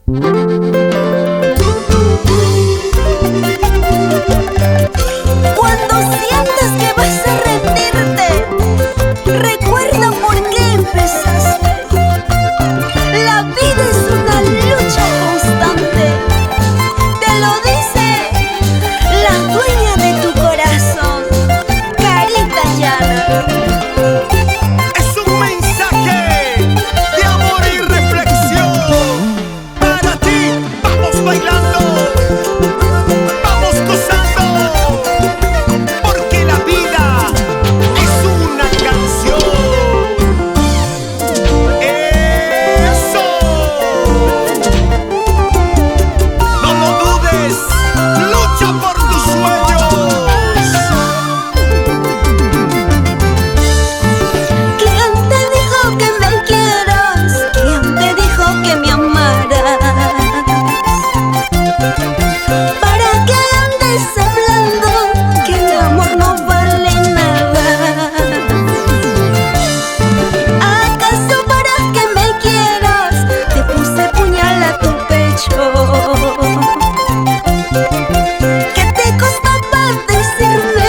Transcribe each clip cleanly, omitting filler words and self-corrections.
Cuando sientas que vas a rendirte, recuerda por qué empezaste. La vida es una lucha constante. Te lo dice la dueña de tu corazón, Carita Llana. Es un mensaje de amor y reflexión para ti. Vamos bailando, vamos gozando, porque la vida es una canción. Eso, no lo dudes, lucha por tus sueños. ¿Quién te dijo que me quieras? ¿Quién te dijo que me amarás? ¿Para qué andes hablando que el amor no vale nada? ¿Acaso para que me quieras te puse puñal a tu pecho? ¿Qué te costaba decirme,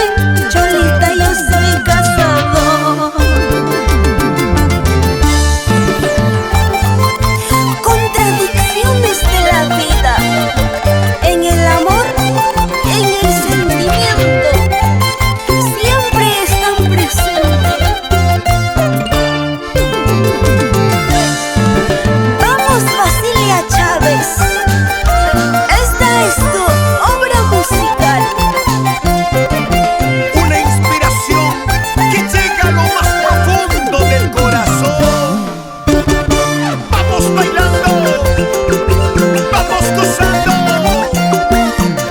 Cholita, yo soy casado? Contradicciones de la vida, en el amor, en el sentimiento, siempre están presentes. Vamos, Basilia Chávez, esta es tu obra musical. Una inspiración que llega a lo más profundo del corazón. Vamos bailando, vamos gozando,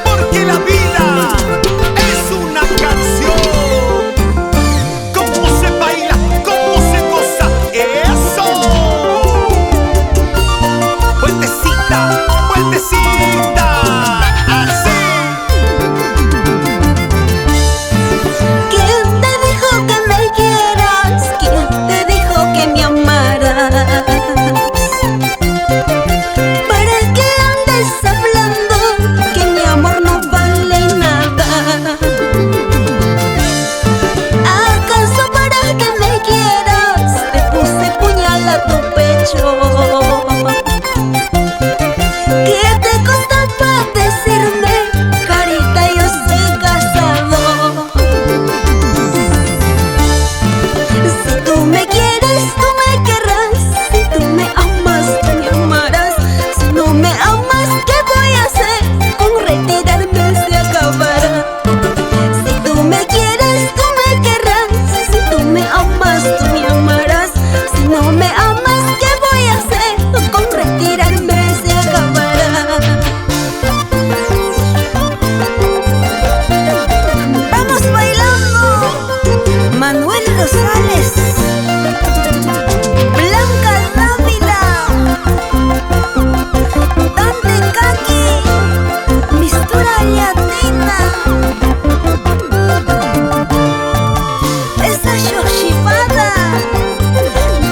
porque la vida es una canción. Cómo se baila, cómo se goza, eso. Vueltecita, vueltecita, así. ¿Quién te dijo que me quieras? ¿Quién te dijo que me amarás? ¿Para qué andes hablando que mi amor no vale nada? ¿Acaso para que me quieras te puse puñal a tu pecho? ¿Qué te costaba decirme, Carita, yo soy casado? Si tú me quieres, tú me querrás. Si tú me amas, tú me amarás. Si no me amas, ¿qué voy a hacer? Con retirarme se acabará. Si tú me quieres, tú me querrás. Si tú me amas, tú me amarás. Si no me amas, ¿qué voy a hacer? Con retirarme se acabará. Vamos bailando, Manuel Rosales, Blanca Dávila, Dante Kaki, Mistura Latina, esa Xochipata,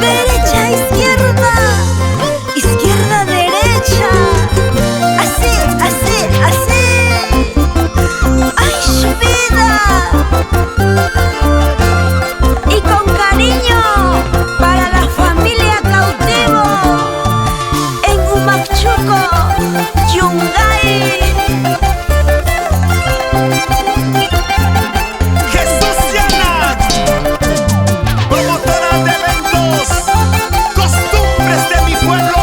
derecha, izquierda, izquierda, derecha, así, así, así. ¡Ay, vida! Y con cariño para la familia Cautivo en Humachuco, Yungay. Jesús Llana, promotora de eventos, costumbres de mi pueblo.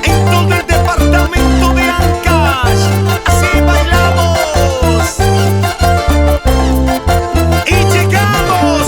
En todo el departamento de Ancash, así bailamos y llegamos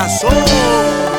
corazón.